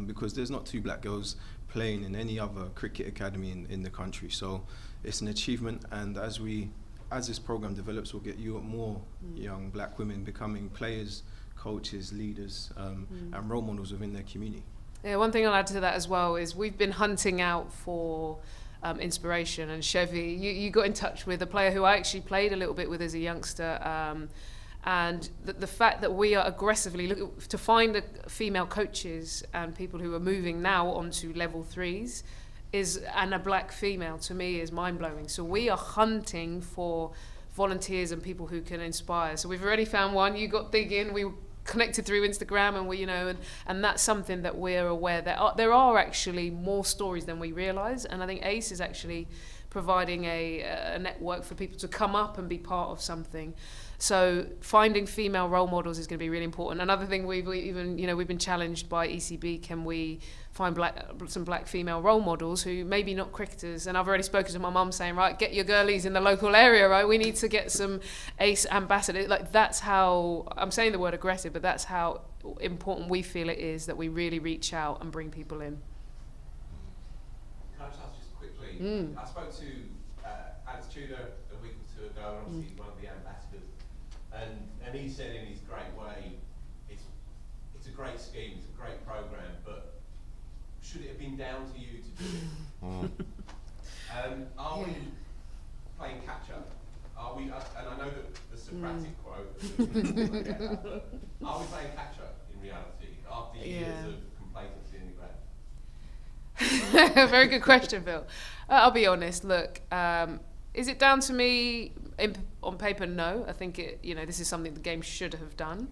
because there's not 2 black girls playing in any other cricket academy in the country. So it's an achievement, and as this program develops, we'll get more young black women becoming players, coaches, leaders, and role models within their community. Yeah, one thing I'll add to that as well is we've been hunting out for inspiration, and Chevy, you got in touch with a player who I actually played a little bit with as a youngster, and the fact that we are aggressively looking to find female coaches and people who are moving now onto level 3s and a black female, to me, is mind-blowing. So we are hunting for volunteers and people who can inspire. So we've already found one. You got digging. We connected through Instagram, and we, you know, and that's something that we're aware that there are actually more stories than we realise, and I think ACE is actually providing a network for people to come up and be part of something. So finding female role models is going to be really important. Another thing we've been challenged by ECB, can we find some black female role models who maybe not cricketers? And I've already spoken to my mum saying, right, get your girlies in the local area, right? We need to get some ACE ambassadors. Like, that's how, I'm saying the word aggressive, but that's how important we feel it is that we really reach out and bring people in. Can I just ask just quickly, I spoke to Alex Tudor a week or 2 ago, and obviously he's one of the ambassadors, and he said in his great way, it's a great scheme, it's a great programme, but should it have been down to you to do it? Are we playing catch up? Are we? And I know that the Socratic quote, but are we playing catch up in reality after years of complacency in the ground? Very good question, Phil. I'll be honest. Look, is it down to me on paper? No. I think this is something the game should have done.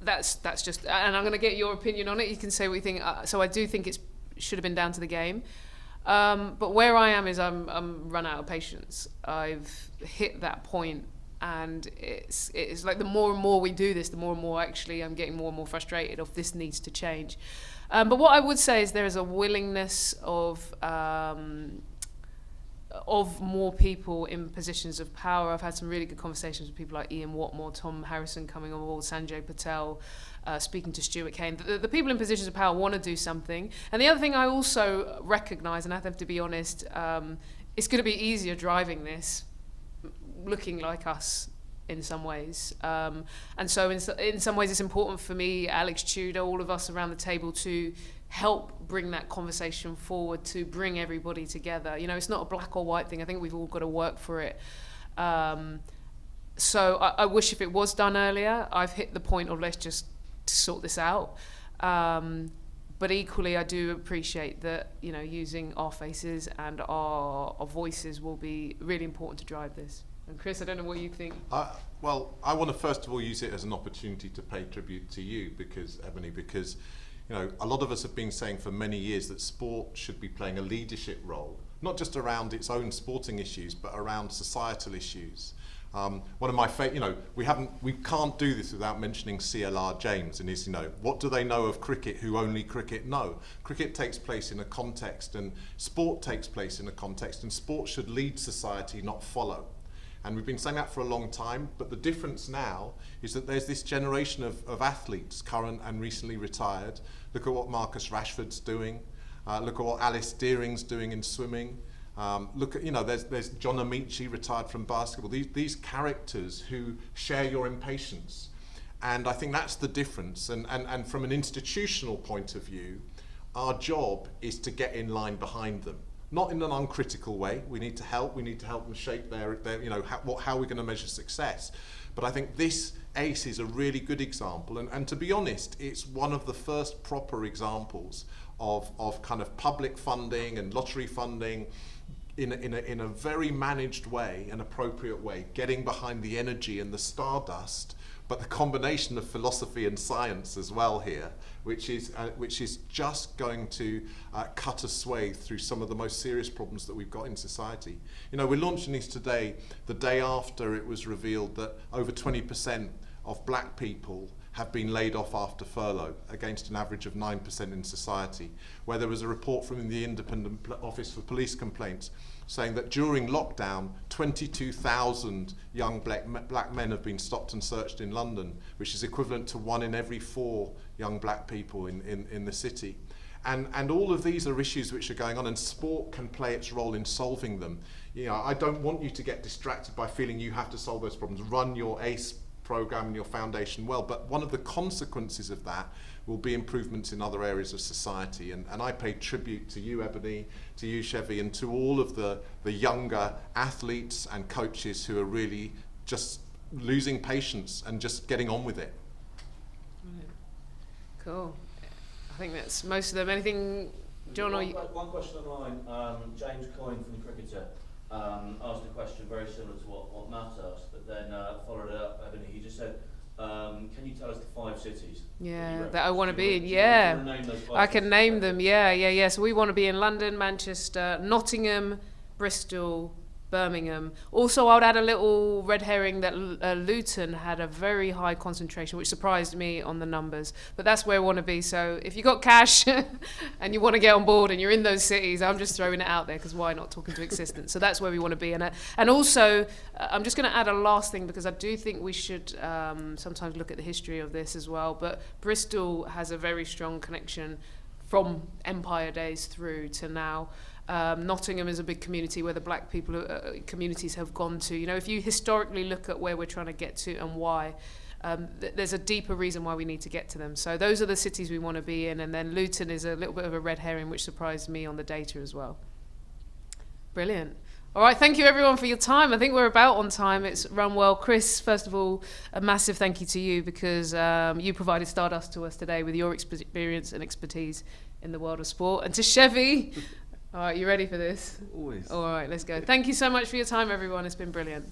That's just, and I'm going to get your opinion on it. You can say what you think. So I do think it should have been down to the game. But where I am is I'm run out of patience. I've hit that point, and it's like the more and more we do this, the more and more actually I'm getting more and more frustrated of this needs to change. But what I would say is there is a willingness of more people in positions of power. I've had some really good conversations with people like Ian Watmore, Tom Harrison coming on board, Sanjay Patel, speaking to Stuart Kane. The people in positions of power want to do something. And the other thing I also recognise, and I have to be honest, it's going to be easier driving this looking like us in some ways. And so in some ways it's important for me, Alex Tudor, all of us around the table to help bring that conversation forward to bring everybody together. You know, it's not a black or white thing. I think we've all got to work for it. So I wish if it was done earlier. I've hit the point of let's just sort this out. But equally, I do appreciate that, you know, using our faces and our voices will be really important to drive this. And Chris, I don't know what you think. Well, I want to first of all use it as an opportunity to pay tribute to you, Ebony, because you know, a lot of us have been saying for many years that sport should be playing a leadership role, not just around its own sporting issues, but around societal issues. One of my favorite, you know, we can't do this without mentioning CLR James and his, you know, what do they know of cricket who only cricket know? Cricket takes place in a context, and sport takes place in a context, and sport should lead society, not follow. And we've been saying that for a long time, but the difference now is that there's this generation of athletes, current and recently retired. Look at what Marcus Rashford's doing. Look at what Alice Deering's doing in swimming. Look at, you know, there's John Amici, retired from basketball. These characters who share your impatience. And I think that's the difference. And from an institutional point of view, our job is to get in line behind them. Not in an uncritical way. We need to help them shape their you know, how we're going to measure success. But I think this ACE is a really good example. And to be honest, it's one of the first proper examples of kind of public funding and lottery funding in a very managed way, an appropriate way, getting behind the energy and the stardust, but the combination of philosophy and science as well here, which is just going to cut a swathe through some of the most serious problems that we've got in society. You know, we're launching this today, the day after it was revealed that over 20% of black people have been laid off after furlough, against an average of 9% in society, where there was a report from the Independent Office for Police Complaints saying that during lockdown, 22,000 young black men have been stopped and searched in London, which is equivalent to 1 in every 4 young black people in the city. And all of these are issues which are going on, and sport can play its role in solving them. You know, I don't want you to get distracted by feeling you have to solve those problems. Run your ACE program and your foundation well, but one of the consequences of that will be improvements in other areas of society. And I pay tribute to you, Ebony, to you, Chevy, and to all of the younger athletes and coaches who are really just losing patience and just getting on with it. Cool. I think that's most of them. Anything, John? One question online. James Coyne from the Cricketer asked a question very similar to what Matt asked, but then followed it up. Ebony, he just said, can you tell us the 5 cities? Yeah, that I want to be in. Yeah, I can name them. Yeah. So we want to be in London, Manchester, Nottingham, Bristol, Birmingham. Also, I would add a little red herring that Luton had a very high concentration, which surprised me on the numbers. But that's where I want to be. So if you've got cash and you want to get on board and you're in those cities, I'm just throwing it out there because why not, talking to existence. So that's where we want to be. And also, I'm just going to add a last thing because I do think we should sometimes look at the history of this as well. But Bristol has a very strong connection from Empire days through to now. Nottingham is a big community where the black people communities have gone to. You know, if you historically look at where we're trying to get to and why, there's a deeper reason why we need to get to them. So those are the cities we want to be in. And then Luton is a little bit of a red herring, which surprised me on the data as well. Brilliant. All right, thank you everyone for your time. I think we're about on time. It's run well. Chris, first of all, a massive thank you to you because you provided Stardust to us today with your experience and expertise in the world of sport. And to Chevy, all right, you ready for this? Always. All right, let's go. Thank you so much for your time, everyone. It's been brilliant.